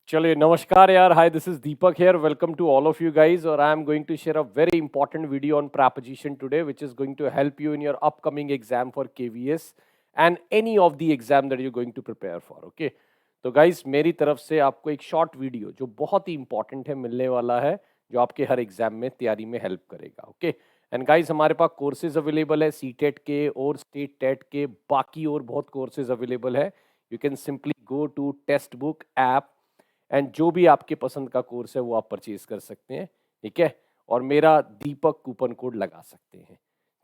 चलिए नमस्कार यार. Hi, this is Deepak here. Welcome to all of you guys. और I am going to share a very important video on preposition today, which is going to help you in your upcoming exam for KVS and any of the exam that you're going to prepare for. Okay. तो guys मेरी तरफ से आपको एक short video जो बहुत ही important है मिलने वाला है, जो आपके हर एग्जाम में तैयारी में हेल्प करेगा. ओके. एंड गाइज हमारे पास कोर्सेज अवेलेबल है सीटेट के और स्टेट टेट के, बाकी और बहुत कोर्सेज अवेलेबल है. You can simply go to text book app and जो भी आपके पसंद का कोर्स है वो आप परचेज कर सकते हैं. ठीक है. और मेरा दीपक कूपन कोड लगा सकते हैं.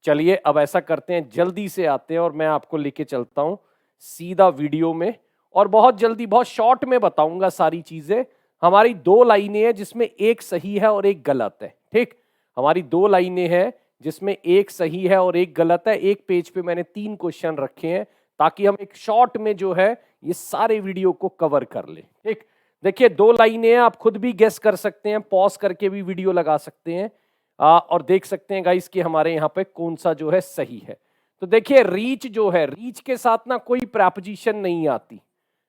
चलिए अब ऐसा करते हैं, जल्दी से आते हैं और मैं आपको लेके चलता हूं सीधा वीडियो में, और बहुत जल्दी बहुत शॉर्ट में बताऊंगा सारी चीजें. हमारी दो लाइनें हैं जिसमें एक सही है और एक गलत है. ठीक. हमारी दो लाइनें हैं जिसमें एक सही है और एक गलत है. एक पेज पे मैंने 3 क्वेश्चन रखे हैं ताकि हम एक शॉर्ट में जो है ये सारे वीडियो को कवर कर ले. ठीक. देखिए दो लाइनें हैं, आप खुद भी गेस कर सकते हैं, पॉज करके भी वीडियो लगा सकते हैं और देख सकते हैं गाइस कि हमारे यहाँ पे कौन सा जो है सही है. तो देखिए रीच जो है, रीच के साथ ना कोई प्रेपोजिशन नहीं आती.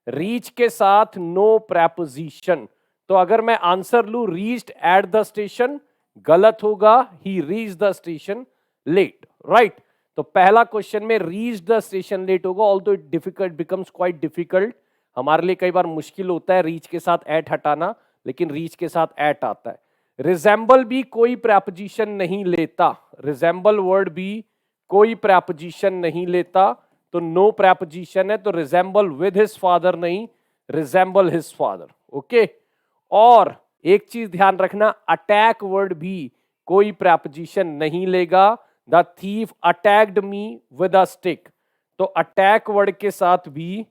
रीच के साथ नो प्रेपोजिशन. तो अगर मैं आंसर लू रीच्ड एट द स्टेशन, गलत होगा. He reach the station late. Right. तो पहला क्वेश्चन में रीच द स्टेशन लेट होगा. Although it difficult becomes quite difficult. हमारे लिए कई बार मुश्किल होता है रीच के साथ एट हटाना, लेकिन रीच के साथ एट आता है. रिजेंबल भी कोई प्रेपोजिशन नहीं लेता. रिजेंबल वर्ड भी कोई प्रेपोजिशन नहीं लेता, तो नो प्रेपोजिशन है. तो रिजेंबल विद हिज फादर नहीं, रिजेंबल हिज फादर. ओके. और एक चीज ध्यान रखना, अटैक वर्ड भी कोई प्रेपोजिशन नहीं लेगा. The thief attacked me with a stick. तो अटैक वर्ड के साथ भी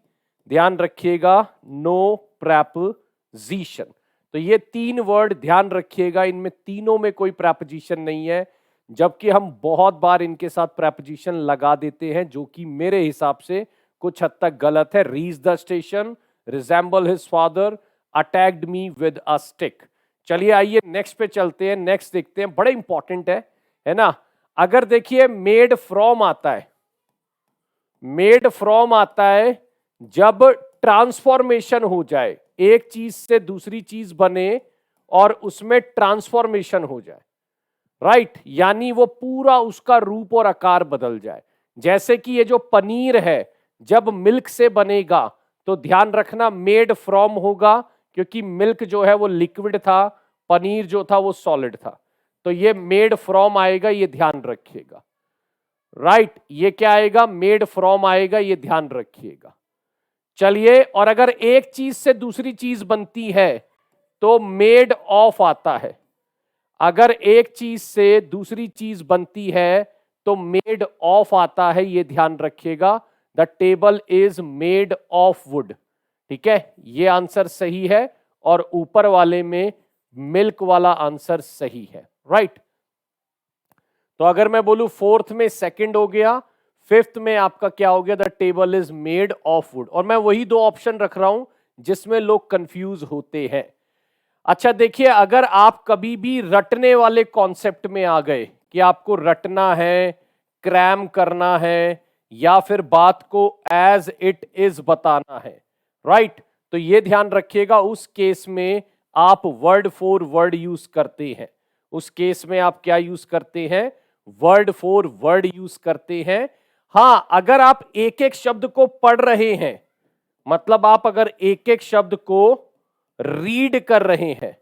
ध्यान रखिएगा नो प्रेपोजिशन. तो ये 3 वर्ड ध्यान रखिएगा, इनमें तीनों में कोई प्रेपोजिशन नहीं है, जबकि हम बहुत बार इनके साथ प्रेपोजिशन लगा देते हैं, जो कि मेरे हिसाब से कुछ हद तक गलत है. Reach the station, resemble his father, attacked me with a stick. चलिए आइए नेक्स्ट पे चलते हैं. नेक्स्ट देखते हैं, बड़े इंपॉर्टेंट है ना. अगर देखिए मेड फ्रॉम आता है, मेड फ्रॉम आता है जब ट्रांसफॉर्मेशन हो जाए, एक चीज से दूसरी चीज बने और उसमें ट्रांसफॉर्मेशन हो जाए. राइट. यानी वो पूरा उसका रूप और आकार बदल जाए. जैसे कि ये जो पनीर है, जब मिल्क से बनेगा तो ध्यान रखना मेड फ्रॉम होगा, क्योंकि मिल्क जो है वो लिक्विड था, पनीर जो था वो सॉलिड था. तो ये मेड फ्रॉम आएगा, ये ध्यान रखिएगा. राइट. ये क्या आएगा, मेड फ्रॉम आएगा, ये ध्यान रखिएगा. चलिए, और अगर एक चीज से दूसरी चीज बनती है तो मेड ऑफ आता है. अगर एक चीज से दूसरी चीज बनती है तो मेड ऑफ आता है, ये ध्यान रखिएगा. The table is made of would. ठीक है, ये आंसर सही है, और ऊपर वाले में मिल्क वाला आंसर सही है. राइट. तो अगर मैं बोलूं फोर्थ में सेकंड हो गया, फिफ्थ में आपका क्या हो गया, the table is made of would. और मैं वही 2 ऑप्शन रख रहा हूं जिसमें लोग कंफ्यूज होते हैं. अच्छा देखिए, अगर आप कभी भी रटने वाले कॉन्सेप्ट में आ गए कि आपको रटना है, क्रैम करना है, या फिर बात को एज इट इज बताना है, राइट, तो ये ध्यान रखिएगा, उस केस में आप वर्ड फॉर वर्ड यूज करते हैं. उस केस में आप क्या यूज करते हैं, वर्ड फॉर वर्ड यूज करते हैं. हाँ, अगर आप एक एक शब्द को पढ़ रहे हैं, मतलब आप अगर एक एक शब्द को रीड कर रहे हैं,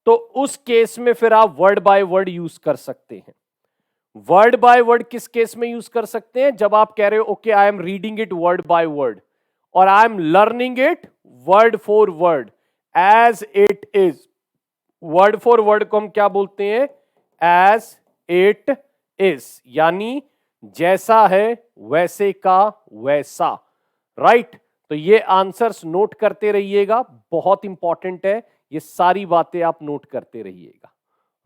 तो उस केस में फिर आप वर्ड बाय वर्ड यूज कर सकते हैं. वर्ड बाय वर्ड किस केस में यूज कर सकते हैं, जब आप कह रहे हो okay I am reading it word by word, और I am learning it word for word as it is. Word for word को हम क्या बोलते हैं, एज इट इज, यानी जैसा है वैसे का वैसा. राइट. तो ये आंसर्स नोट करते रहिएगा, बहुत इंपॉर्टेंट है, ये सारी बातें आप नोट करते रहिएगा.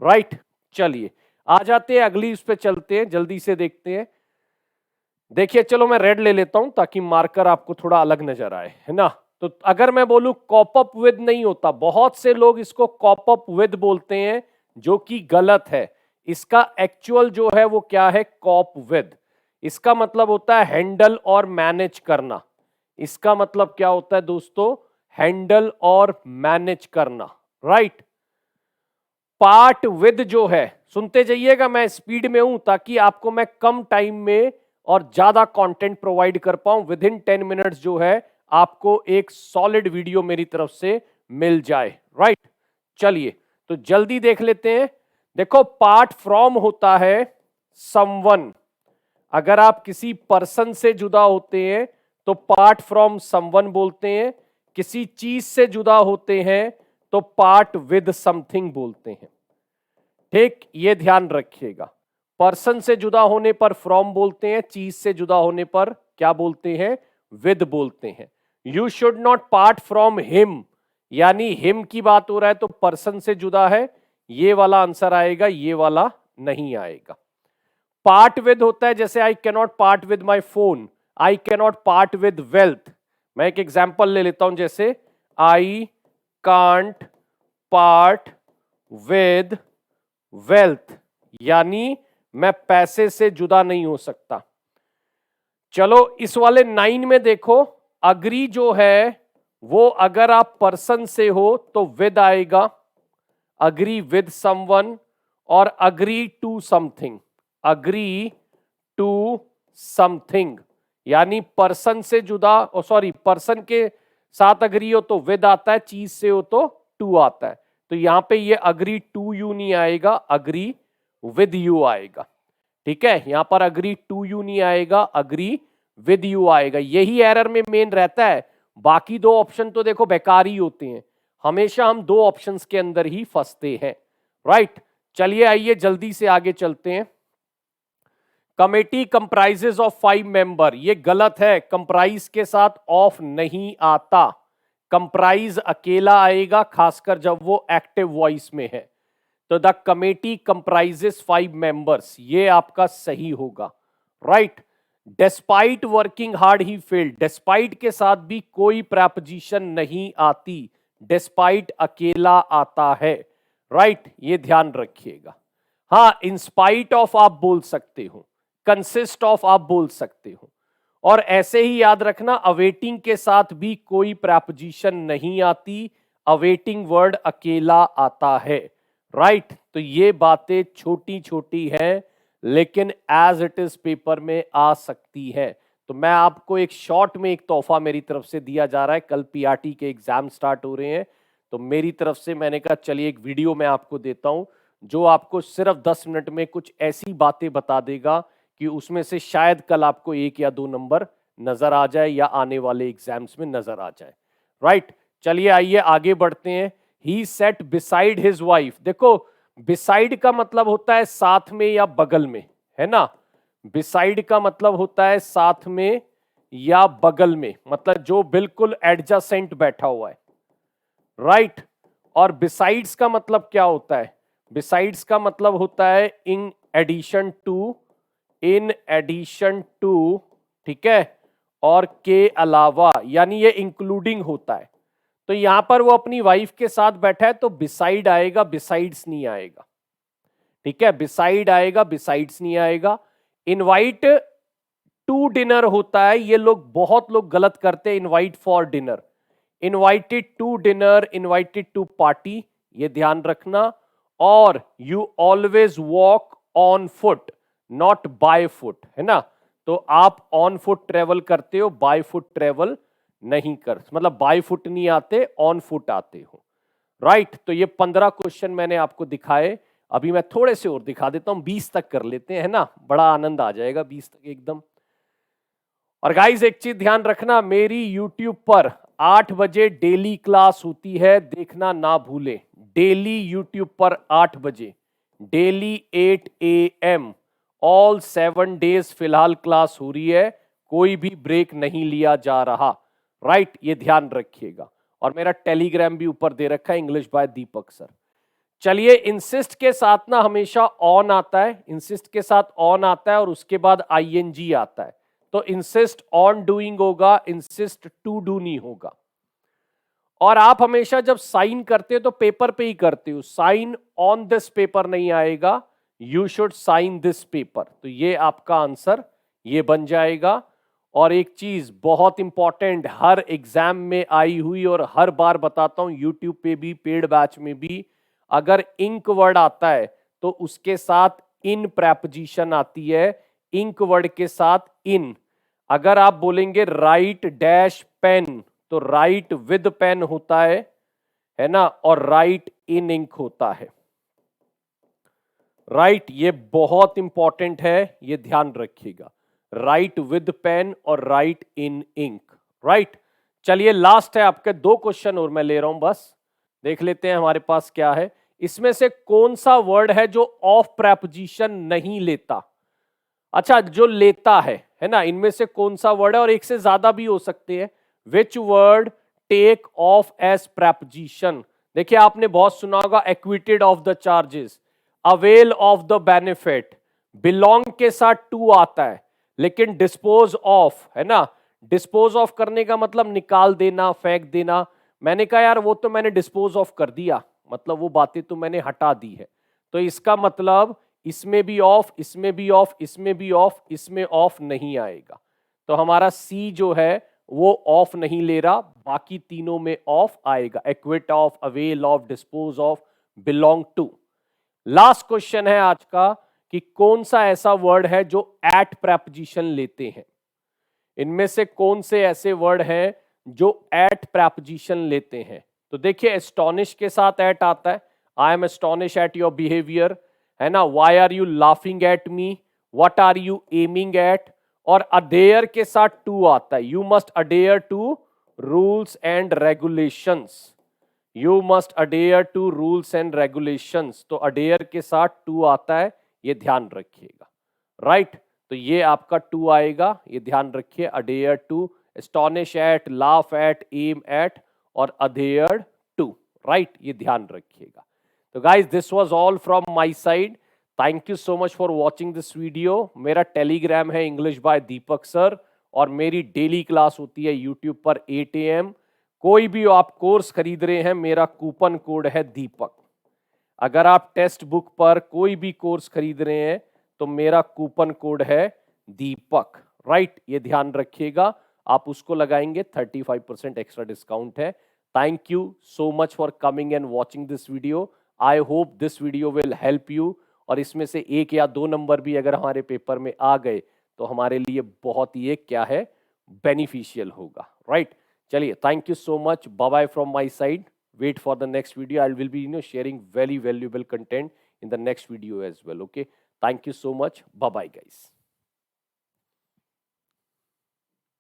राइट. चलिए आ जाते हैं अगली, उस पे चलते हैं, जल्दी से देखते हैं. देखिए चलो मैं रेड ले लेता हूं ताकि मार्कर आपको थोड़ा अलग नजर आए, है ना. तो अगर मैं बोलूं कॉप अप विद नहीं होता, बहुत से लोग इसको कॉप अप विद बोलते हैं, जो कि गलत है. इसका एक्चुअल जो है वो क्या है, कॉप विद. इसका मतलब होता है हैंडल और मैनेज करना. इसका मतलब क्या होता है दोस्तों, हैंडल और मैनेज करना, राइट। पार्ट विद जो है, सुनते जाइएगा, मैं स्पीड में हूं ताकि आपको मैं कम टाइम में और ज्यादा कंटेंट प्रोवाइड कर पाऊं। विद इन 10 मिनट्स जो है आपको एक सॉलिड वीडियो मेरी तरफ से मिल जाए, राइट। चलिए तो जल्दी देख लेते हैं। देखो, पार्ट फ्रॉम होता है समवन। अगर आप किसी पर्सन से जुदा होते हैं तो पार्ट फ्रॉम समवन बोलते हैं। किसी चीज से जुदा होते हैं तो पार्ट विद समथिंग बोलते हैं। ठीक, ये ध्यान रखिएगा। पर्सन से जुदा होने पर फ्रॉम बोलते हैं, चीज से जुदा होने पर क्या बोलते हैं? विद बोलते हैं। You should not part from him, यानी हिम की बात हो रहा है तो पर्सन से जुदा है, ये वाला आंसर आएगा, ये वाला नहीं आएगा। पार्ट विद होता है जैसे I cannot part with my phone, I cannot part with wealth. मैं एक एग्जाम्पल ले लेता हूं, जैसे I can't part with wealth, यानी मैं पैसे से जुदा नहीं हो सकता। चलो इस वाले 9 में देखो, अग्री जो है वो अगर आप पर्सन से हो तो विद आएगा, अग्री विद समवन, और agree to something, agree to something, यानी पर्सन से जुदा, सॉरी पर्सन के साथ अग्री हो तो विद आता है, चीज से हो तो टू आता है। तो यहां पे ये अग्री टू यू नहीं आएगा, अग्री विद यू आएगा। ठीक है, यहां पर अग्री टू यू नहीं आएगा, अग्री विद यू आएगा। यही एरर में मेन रहता है, बाकी दो ऑप्शन तो देखो बेकार ही होते हैं, हमेशा हम दो ऑप्शंस के अंदर ही फंसते हैं, राइट। चलिए आइए जल्दी से आगे चलते हैं। कमेटी कंप्राइजेस ऑफ 5 मेंबर, ये गलत है, कंप्राइज के साथ ऑफ नहीं आता, कंप्राइज अकेला आएगा, खासकर जब वो एक्टिव वॉइस में है। तो द कमेटी कंप्राइजेस 5 मेंबर्स, ये आपका सही होगा, right. Despite working hard he failed, despite के साथ भी कोई प्रपोजिशन नहीं आती, डिस्पाइट अकेला आता है, राइट, ये ध्यान रखिएगा। हाँ, इंस्पाइट ऑफ आप बोल सकते हो, कंसिस्ट ऑफ आप बोल सकते हो, और ऐसे ही याद रखना अवेटिंग के साथ भी कोई प्रपोजिशन नहीं आती, अवेटिंग वर्ड अकेला आता है, राइट। तो ये बातें छोटी छोटी हैं लेकिन एज इट इज पेपर में आ सकती है। तो मैं आपको एक शॉर्ट में एक तोहफा मेरी तरफ से दिया जा रहा है, कल पीआरटी के एग्जाम स्टार्ट हो रहे हैं, तो मेरी तरफ से मैंने कहा चलिए एक वीडियो मैं आपको देता हूं जो आपको सिर्फ 10 मिनट में कुछ ऐसी बातें बता देगा कि उसमें से शायद कल आपको 1 या 2 नंबर नजर आ जाए या आने वाले एग्जाम्स में नजर आ जाए, राइट। चलिए आइए आगे बढ़ते हैं। ही सेट बिसाइड हिज वाइफ, देखो बिसाइड का मतलब होता है साथ में या बगल में, है ना। बिसाइड का मतलब होता है साथ में या बगल में, मतलब जो बिल्कुल एडजेसेंट बैठा हुआ है, राइट। और बिसाइड्स का मतलब क्या होता है? बिसाइड्स का मतलब होता है in addition to, in addition to, ठीक है, और के अलावा, यानी ये इंक्लूडिंग होता है। तो यहां पर वो अपनी वाइफ के साथ बैठा है तो बिसाइड आएगा, बिसाइड्स नहीं आएगा, ठीक है, बिसाइड आएगा, बिसाइड्स नहीं आएगा। इनवाइट टू डिनर होता है, ये लोग बहुत लोग गलत करते हैं, invite for dinner, invited to dinner, invited to party, ये ध्यान रखना। और you always walk on foot not by foot, है ना। तो आप ऑन फुट ट्रेवल करते हो, बाय फुट ट्रेवल नहीं कर, मतलब बाय फुट नहीं आते, ऑन फुट आते हो, राइट। तो ये 15 क्वेश्चन मैंने आपको दिखाए, अभी मैं थोड़े से और दिखा देता हूं, 20 तक कर लेते हैं, है ना, बड़ा आनंद आ जाएगा 20 तक एकदम। और गाइस एक चीज ध्यान रखना, मेरी यूट्यूब पर 8 बजे डेली क्लास होती है, देखना ना भूलें, डेली यूट्यूब पर 8 बजे, डेली 8 AM, ऑल 7 डेज फिलहाल क्लास हो रही है, कोई भी ब्रेक नहीं लिया जा रहा, राइट, ये ध्यान रखिएगा। और मेरा टेलीग्राम भी ऊपर दे रखा है, इंग्लिश बाय दीपक सर। चलिए, इंसिस्ट के साथ ना हमेशा ऑन आता है, इंसिस्ट के साथ ऑन आता है और उसके बाद आईएनजी आता है, तो इंसिस्ट ऑन डूइंग होगा, इंसिस्ट टू डू नहीं होगा। और आप हमेशा जब साइन करते हो तो पेपर पे ही करते हो, साइन ऑन दिस पेपर नहीं आएगा, you should sign this paper, तो ये आपका आंसर ये बन जाएगा। और एक चीज बहुत इंपॉर्टेंट, हर एग्जाम में आई हुई और हर बार बताता हूं, यूट्यूब पे भी, पेड बैच में भी, अगर इंक वर्ड आता है तो उसके साथ इन प्रेपोजिशन आती है, इंक वर्ड के साथ इन। अगर आप बोलेंगे राइट डैश पेन, तो राइट विद पेन होता है ना, और राइट इन इंक होता है। राइट, ये बहुत इंपॉर्टेंट है, ये ध्यान रखिएगा, राइट विद पेन और राइट इन इंक। राइट, चलिए लास्ट है आपके 2 क्वेश्चन और मैं ले रहा हूं, बस देख लेते हैं हमारे पास क्या है। इसमें से कौन सा वर्ड है जो ऑफ प्रेपोजिशन नहीं लेता? अच्छा, जो लेता है ना, इनमें से कौन सा वर्ड है, और एक से ज्यादा भी हो सकते हैं। Which word take of as preposition? देखिए आपने बहुत सुना होगा, acquitted of the charges, avail of the benefit, belong के साथ टू आता है, लेकिन डिस्पोज ऑफ है ना, डिस्पोज ऑफ करने का मतलब निकाल देना, फेंक देना। मैंने कहा यार वो तो मैंने डिस्पोज ऑफ कर दिया, मतलब वो बातें तो मैंने हटा दी है। तो इसका मतलब इसमें भी ऑफ, इसमें भी ऑफ, इसमें भी ऑफ, इसमें ऑफ नहीं आएगा। तो हमारा सी जो है वो ऑफ नहीं ले रहा, बाकी तीनों में ऑफ आएगा, acquit of, avail of, dispose of, belong to. Last question है आज का कि कौन सा ऐसा वर्ड है जो एट प्रेपोजिशन लेते हैं? इनमें से कौन से ऐसे वर्ड हैं जो एट प्रेपोजिशन लेते हैं? तो देखिए एस्टॉनिश के साथ एट आता है, I am astonish at your behaviour, है ना, why are you laughing at me, what are you aiming at, और अडेयर के साथ टू आता है, you must adhere to rules and regulations, you must adhere to rules and regulations. तो adhere के साथ टू आता है, ये ध्यान रखिएगा। राइट, तो ये आपका टू आएगा, ये ध्यान रखिए, adhere to, astonish at, laugh at, aim at और अडेयर टू। राइट, ये ध्यान रखिएगा। तो guys this was all from my side, thank you so much for watching this video. मेरा टेलीग्राम है इंग्लिश बाय दीपक सर, और मेरी डेली क्लास होती है यूट्यूब पर 8 AM। कोई भी आप कोर्स खरीद रहे हैं, मेरा कूपन कोड है दीपक। अगर आप टेक्स्ट बुक पर कोई भी कोर्स खरीद रहे हैं तो मेरा कूपन कोड है दीपक। राइट, ये ध्यान रखिएगा, आप उसको लगाएंगे 35% एक्स्ट्रा डिस्काउंट है। Thank you so much for coming and watching this video. I hope this video will help you, और इसमें से 1 या 2 नंबर भी अगर हमारे पेपर में आ गए तो हमारे लिए बहुत ही क्या है, बेनिफिशियल होगा। राइट, चलिए thank you so much, bye bye from my side, wait for the next video. I will be sharing very valuable content in the next video as well. Okay, thank you so much, bye bye guys.